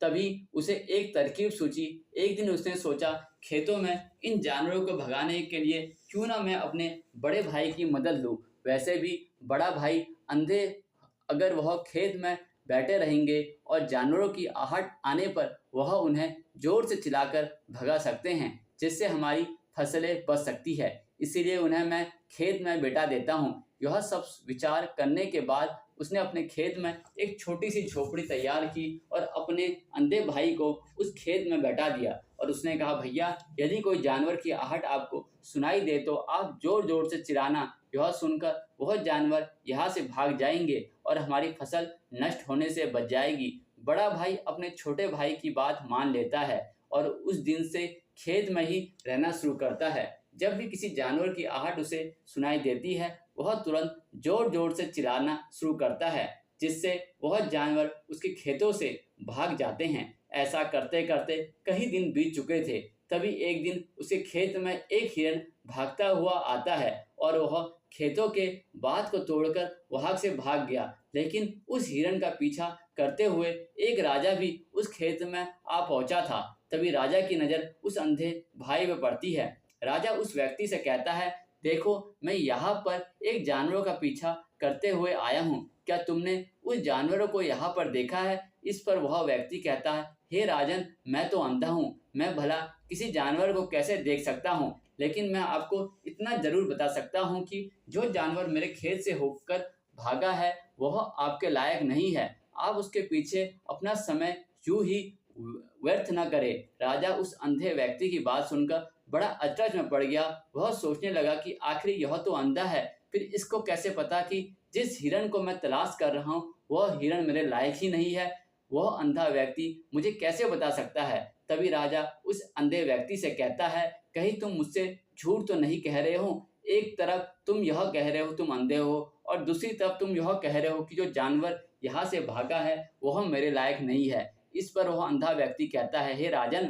तभी उसे एक तरकीब सूझी। एक दिन उसने सोचा, खेतों में इन जानवरों को भगाने के लिए क्यों ना मैं अपने बड़े भाई की मदद लूं। वैसे भी बड़ा भाई अंधे, अगर वह खेत में बैठे रहेंगे और जानवरों की आहट आने पर वह उन्हें जोर से चिल्लाकर भगा सकते हैं, जिससे हमारी फसलें बच सकती है। इसीलिए उन्हें मैं खेत में बिठा देता हूँ। यह सब विचार करने के बाद उसने अपने खेत में एक छोटी सी झोपड़ी तैयार की और अपने अंधे भाई को उस खेत में बैठा दिया और उसने कहा, भैया, यदि कोई जानवर की आहट आपको सुनाई दे तो आप जोर जोर से चिल्लाना। यह सुनकर वह जानवर यहाँ से भाग जाएंगे और हमारी फसल नष्ट होने से बच जाएगी। बड़ा भाई अपने छोटे भाई की बात मान लेता है और उस दिन से खेत में ही रहना शुरू करता है। जब भी किसी जानवर की आहट उसे सुनाई देती है, वह तुरंत जोर जोर से चिल्लाना शुरू करता है, जिससे वह जानवर उसके खेतों से भाग जाते हैं। ऐसा करते करते कई दिन बीत चुके थे। तभी एक दिन उसके खेत में एक हिरण भागता हुआ आता है और वह खेतों के बाँध को तोड़कर वहां से भाग गया। लेकिन उस हिरण का पीछा करते हुए एक राजा भी उस खेत में आ पहुंचा था। तभी राजा की नज़र उस अंधे भाई पर पड़ती है। राजा उस व्यक्ति से कहता है, देखो, मैं यहाँ पर एक जानवरों का पीछा करते हुए आया हूँ, क्या तुमने उस जानवरों को यहाँ पर देखा है? इस पर वह व्यक्ति कहता है, हे राजन, मैं तो अंधा हूँ, मैं भला किसी जानवर को कैसे देख सकता हूँ, लेकिन मैं आपको इतना जरूर बता सकता हूँ कि जो जानवर मेरे खेत से होकर भागा है वह आपके लायक नहीं है। आप उसके पीछे अपना समय यूं ही व्यर्थ न करें। राजा उस अंधे व्यक्ति की बात सुनकर बड़ा अचरज में पड़ गया। वह सोचने लगा कि आखिर यह तो अंधा है, फिर इसको कैसे पता कि जिस हिरण को मैं तलाश कर रहा हूँ वह हिरण मेरे लायक ही नहीं है। वह अंधा व्यक्ति मुझे कैसे बता सकता है? तभी राजा उस अंधे व्यक्ति से कहता है, कहीं तुम मुझसे झूठ तो नहीं कह रहे हो? एक तरफ तुम यह कह रहे हो तुम अंधे हो और दूसरी तरफ तुम यह कह रहे हो कि जो जानवर यहाँ से भागा है वह मेरे लायक नहीं है। इस पर वह अंधा व्यक्ति कहता है, हे राजन,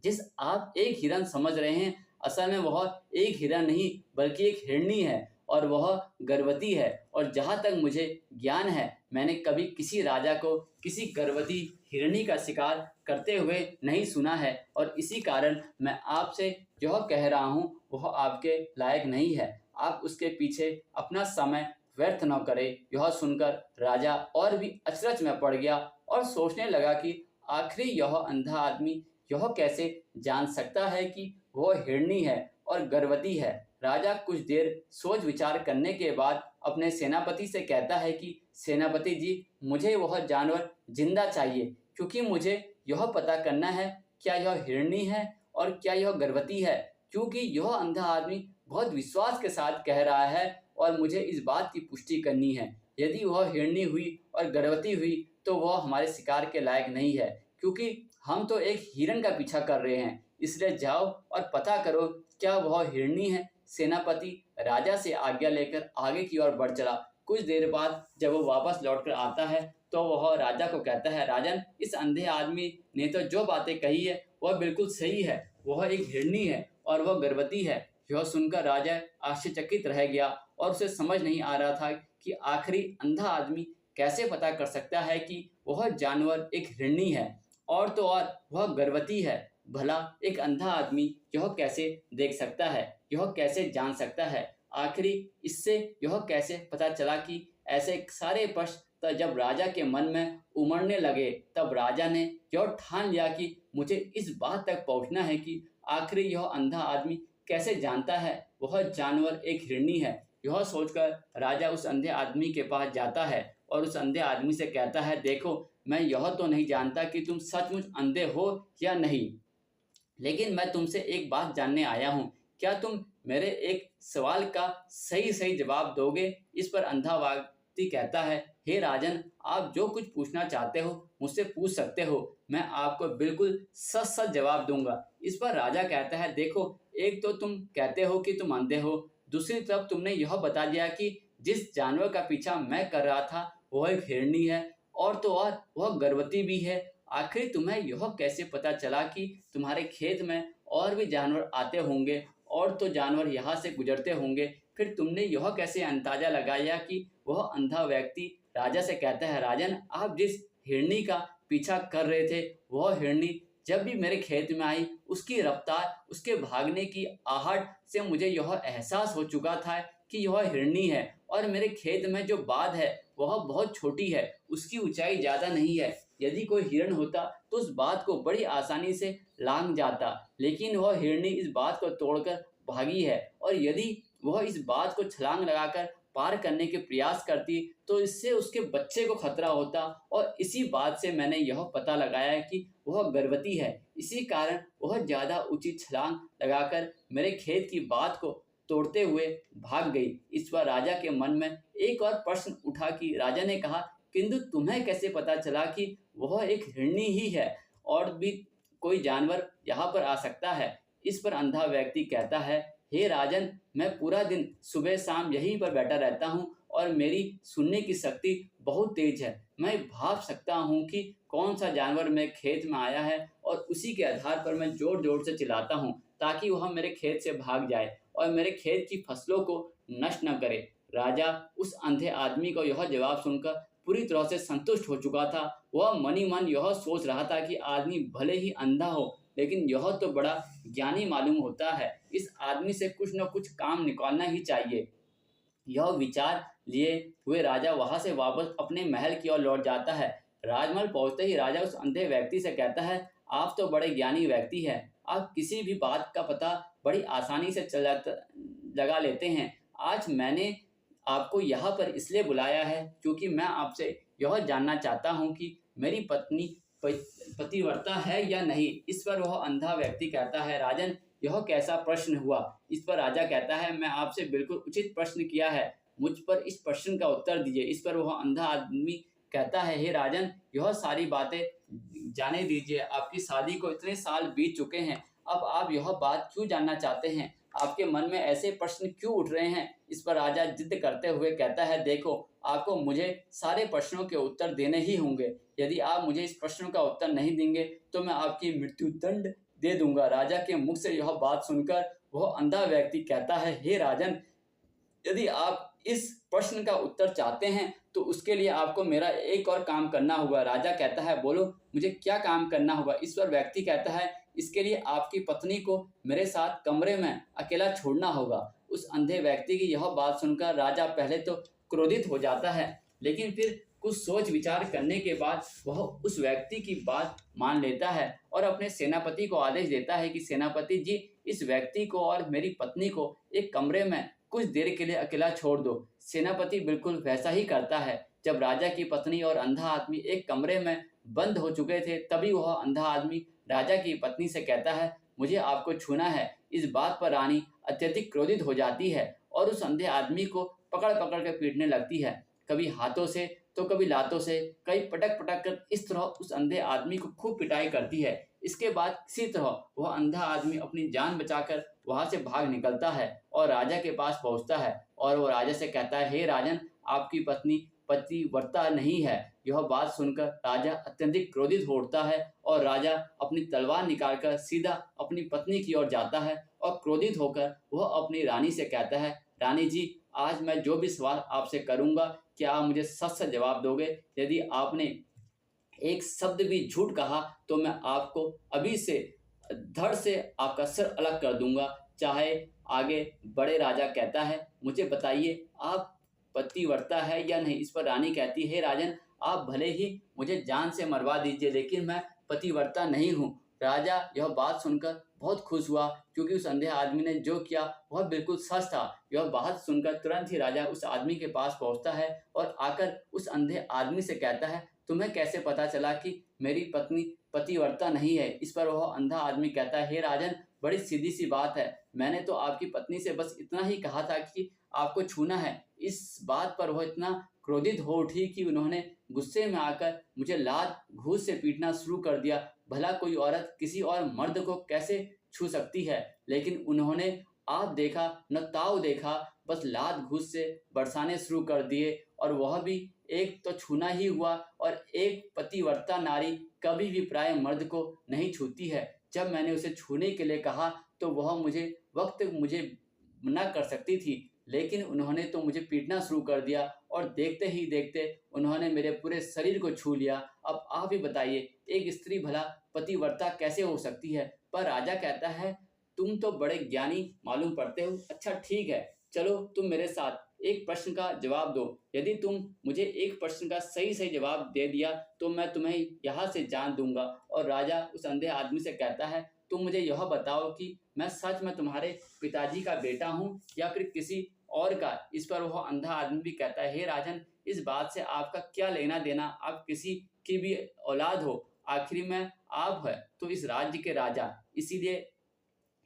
जिस आप एक हिरन समझ रहे हैं, असल में वह एक हिरन नहीं बल्कि एक हिरनी है और वह गर्भवती है। और जहाँ तक मुझे ज्ञान है, मैंने कभी किसी राजा को किसी गर्भवती हिरनी का शिकार करते हुए नहीं सुना है, और इसी कारण मैं आपसे यह कह रहा हूँ वह आपके लायक नहीं है। आप उसके पीछे अपना समय व्यर्थ न करें। यह सुनकर राजा और भी अचरज में पड़ गया और सोचने लगा कि आखिर यह अंधा आदमी यह कैसे जान सकता है कि वह हिरनी है और गर्भवती है। राजा कुछ देर सोच विचार करने के बाद अपने सेनापति से कहता है कि सेनापति जी, मुझे वह जानवर जिंदा चाहिए, क्योंकि मुझे यह पता करना है क्या यह हिरनी है और क्या यह गर्भवती है, क्योंकि यह अंधा आदमी बहुत विश्वास के साथ कह रहा है और मुझे इस बात की पुष्टि करनी है। यदि वह हिरनी हुई और गर्भवती हुई तो वह हमारे शिकार के लायक नहीं है, क्योंकि हम तो एक हिरन का पीछा कर रहे हैं। इसलिए जाओ और पता करो क्या वह हिरनी है। सेनापति राजा से आज्ञा लेकर आगे की ओर बढ़ चला। कुछ देर बाद जब वो वापस लौटकर आता है तो वह राजा को कहता है, राजन, इस अंधे आदमी ने तो जो बातें कही है वह बिल्कुल सही है। वह एक हिरनी है और वह गर्भवती है। यह सुनकर राजा आश्चर्यचकित रह गया और उसे समझ नहीं आ रहा था कि आखिरी अंधा आदमी कैसे पता कर सकता है कि वह जानवर एक हिरनी है और तो और वह गर्भवती है। भला एक अंधा आदमी यह कैसे देख सकता है, यह कैसे जान सकता है? आखिरी इससे यह कैसे पता चला कि ऐसे सारे प्रश्न जब राजा के मन में उमड़ने लगे तब राजा ने यह ठान लिया कि मुझे इस बात तक पहुंचना है कि आखिर यह अंधा आदमी कैसे जानता है वह जानवर एक हिरनी है। यह सोचकर राजा उस अंधे आदमी के पास जाता है और उस अंधे आदमी से कहता है, देखो, मैं यह तो नहीं जानता कि तुम सचमुच अंधे हो या नहीं, लेकिन मैं तुमसे एक बात जानने आया हूँ। क्या तुम मेरे एक सवाल का सही सही जवाब दोगे? इस पर अंधा व्यक्ति कहता है, हे राजन, आप जो कुछ पूछना चाहते हो मुझसे पूछ सकते हो, मैं आपको बिल्कुल सच सच जवाब दूंगा। इस पर राजा कहता है, देखो, एक तो तुम कहते हो कि तुम अंधे हो, दूसरी तरफ तुमने यह बता दिया कि जिस जानवर का पीछा मैं कर रहा था वह एक हिरनी है और तो और वह गर्भवती भी है। आखिर तुम्हें यह कैसे पता चला कि तुम्हारे खेत में और भी जानवर आते होंगे और तो जानवर यहाँ से गुजरते होंगे? फिर तुमने यह कैसे अंदाजा लगाया कि वह अंधा व्यक्ति राजा से कहता है, राजन, आप जिस हिरनी का पीछा कर रहे थे वह हिरनी जब भी मेरे खेत में आई उसकी रफ्तार, उसके भागने की आहट से मुझे यह एहसास हो चुका था कि यह हिरनी है और मेरे खेत में जो बाध है वह बहुत छोटी है, उसकी ऊंचाई ज़्यादा नहीं है। यदि कोई हिरण होता तो उस बात को बड़ी आसानी से लांघ जाता, लेकिन वह हिरनी इस बात को तोड़कर भागी है और यदि वह इस बात को छलांग लगाकर पार करने के प्रयास करती तो इससे उसके बच्चे को खतरा होता, और इसी बात से मैंने यह पता लगाया कि वह गर्भवती है। इसी कारण वह ज़्यादा ऊंची छलांग लगाकर मेरे खेत की बात को तोड़ते हुए भाग गई। इस पर राजा के मन में एक और प्रश्न उठा कि राजा ने कहा, किंतु तुम्हें कैसे पता चला कि वह एक हिरनी ही है और भी कोई जानवर यहाँ पर आ सकता है? इस पर अंधा व्यक्ति कहता है, हे राजन, मैं पूरा दिन सुबह शाम यहीं पर बैठा रहता हूँ और मेरी सुनने की शक्ति बहुत तेज है। मैं भाप सकता हूँ कि कौन सा जानवर मेरे खेत में आया है और उसी के आधार पर मैं जोर जोर से चिल्लाता हूँ ताकि वह मेरे खेत से भाग जाए और मेरे खेत की फसलों को नष्ट न करे। राजा उस अंधे आदमी को यह जवाब सुनकर पूरी तरह से संतुष्ट हो चुका था। वह मन ही मन यह सोच रहा था कि आदमी भले ही अंधा हो लेकिन यह तो बड़ा ज्ञानी मालूम होता है, इस आदमी से कुछ न कुछ काम निकालना ही चाहिए। यह विचार लिए हुए राजा वहां से वापस अपने महल की ओर लौट जाता है। राजमहल पहुंचते ही राजा उस अंधे व्यक्ति से कहता है, आप तो बड़े ज्ञानी व्यक्ति हैं, आप किसी भी बात का पता बड़ी आसानी से लगा लेते हैं। आज मैंने आपको यहाँ पर इसलिए बुलाया है क्योंकि मैं आपसे यह जानना चाहता हूँ कि मेरी पत्नी पतिव्रता है या नहीं। इस पर वह अंधा व्यक्ति कहता है, राजन, यह कैसा प्रश्न हुआ? इस पर राजा कहता है, मैं आपसे बिल्कुल उचित प्रश्न किया है, मुझ पर इस प्रश्न का उत्तर दीजिए। इस पर वह अंधा आदमी कहता है, हे राजन, यह सारी बातें जाने दीजिए, आपकी शादी को इतने साल बीत चुके हैं, अब आप यह बात क्यों जानना चाहते हैं? आपके मन में ऐसे प्रश्न क्यों उठ रहे हैं? इस पर राजा जिद करते हुए कहता है, देखो, आपको मुझे सारे प्रश्नों के उत्तर देने ही होंगे। यदि आप मुझे इस प्रश्न का उत्तर नहीं देंगे तो मैं आपकी मृत्यु दंड दे दूंगा। राजा के मुख से यह बात सुनकर वह अंधा व्यक्ति कहता है, हे राजन, यदि आप इस प्रश्न का उत्तर चाहते हैं तो उसके लिए आपको मेरा एक और काम करना होगा। राजा कहता है, बोलो मुझे क्या काम करना होगा। इस पर व्यक्ति कहता है, इसके लिए आपकी पत्नी को मेरे साथ कमरे में अकेला छोड़ना होगा। उस अंधे व्यक्ति की यह बात सुनकर राजा पहले तो क्रोधित हो जाता है, लेकिन फिर कुछ सोच विचार करने के बाद वह उस व्यक्ति की बात मान लेता है और अपने सेनापति को आदेश देता है कि सेनापति जी, इस व्यक्ति को और मेरी पत्नी को एक कमरे में कुछ देर के लिए अकेला छोड़ दो। सेनापति बिल्कुल वैसा ही करता है। जब राजा की पत्नी और अंधा आदमी एक कमरे में बंद हो चुके थे, तभी वह अंधा आदमी राजा की पत्नी से कहता है, मुझे आपको छूना है। इस बात पर रानी अत्यधिक क्रोधित हो जाती है और उस अंधे आदमी को पकड़ पकड़ कर पीटने लगती है, कभी हाथों से तो कभी लातों से, कई पटक पटक कर इस तरह उस अंधे आदमी को खूब पिटाई करती है। इसके बाद किसी तरह वह अंधा आदमी अपनी जान बचाकर वहां से भाग निकलता है और राजा के पास पहुंचता है और वो राजा से कहता है, हे राजन, आपकी पत्नी पतिव्रता नहीं है। यह बात सुनकर राजा अत्यधिक क्रोधित हो उठता है और राजा अपनी तलवार निकालकर सीधा अपनी पत्नी की ओर जाता है और क्रोधित होकर वह अपनी रानी से कहता है, रानी जी, आज मैं जो भी सवाल आपसे करूंगा, क्या आप मुझे सच सच जवाब दोगे? यदि आपने एक शब्द भी झूठ कहा तो मैं आपको अभी से धड़ से आपका सिर अलग कर दूंगा। चाहे आगे बड़े राजा कहता है, मुझे बताइए आप पतिव्रता है या नहीं। इस पर रानी कहती है, राजन, आप भले ही मुझे जान से मरवा दीजिए, लेकिन मैं पतिव्रता नहीं हूँ। राजा यह बात सुनकर बहुत खुश हुआ, क्योंकि उस अंधे आदमी ने जो किया वह बिल्कुल सच था। यह बात सुनकर तुरंत ही राजा उस आदमी के पास पहुंचता है और आकर उस अंधे आदमी से कहता है, तुम्हें कैसे पता चला कि मेरी पत्नी पतिव्रता नहीं है? इस पर वह अंधा आदमी कहता है, हे राजन, बड़ी सीधी सी बात है, मैंने तो आपकी पत्नी से बस इतना ही कहा था कि आपको छूना है। इस बात पर वह इतना क्रोधित हो उठी कि उन्होंने गुस्से में आकर मुझे लात घूंस से पीटना शुरू कर दिया। भला कोई औरत किसी और मर्द को कैसे छू सकती है? लेकिन उन्होंने आप देखा न ताव देखा, बस लात घूंस से बरसाने शुरू कर दिए, और वह भी एक तो छूना ही हुआ, और एक पतिव्रता नारी कभी भी प्राय मर्द को नहीं छूती है। जब मैंने उसे छूने के लिए कहा तो वह मुझे मना कर सकती थी, लेकिन उन्होंने तो मुझे पीटना शुरू कर दिया और देखते ही देखते उन्होंने मेरे पूरे शरीर को छू लिया। अब आप ही बताइए, एक स्त्री भला पतिव्रता कैसे हो सकती है? पर राजा कहता है, तुम तो बड़े ज्ञानी मालूम पड़ते हो। अच्छा ठीक है, चलो तुम मेरे साथ एक प्रश्न का जवाब दो। यदि तुम मुझे एक प्रश्न का सही सही जवाब दे दिया तो मैं तुम्हें यहाँ से जान दूंगा। और राजा उस अंधे आदमी से कहता है, तुम मुझे यह बताओ कि मैं सच में तुम्हारे पिताजी का बेटा हूँ या फिर किसी और का? इस पर वह अंधा आदमी भी कहता है, हे राजन, इस बात से आपका क्या लेना देना? आप किसी की भी औलाद हो, आखिर में आप है तो इस राज्य के राजा, इसीलिए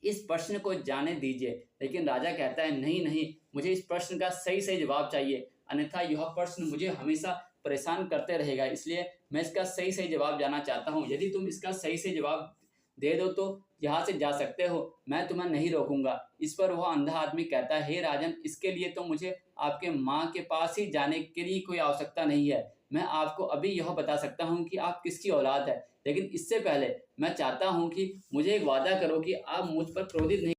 इस प्रश्न को जाने दीजिए। लेकिन राजा कहता है, नहीं नहीं, मुझे इस प्रश्न का सही सही जवाब चाहिए, अन्यथा यह प्रश्न मुझे हमेशा परेशान करते रहेगा, इसलिए मैं इसका सही सही जवाब जानना चाहता हूँ। यदि तुम इसका सही सही जवाब दे दो तो यहाँ से जा सकते हो, मैं तुम्हें नहीं रोकूंगा। इस पर वह अंधा आदमी कहता है, हे राजन, इसके लिए तो मुझे आपके माँ के पास ही जाने के लिए कोई आवश्यकता नहीं है। मैं आपको अभी यह बता सकता हूँ कि आप किसकी औलाद है, लेकिन इससे पहले मैं चाहता हूँ कि मुझे एक वादा करो कि आप मुझ पर क्रोधित नहीं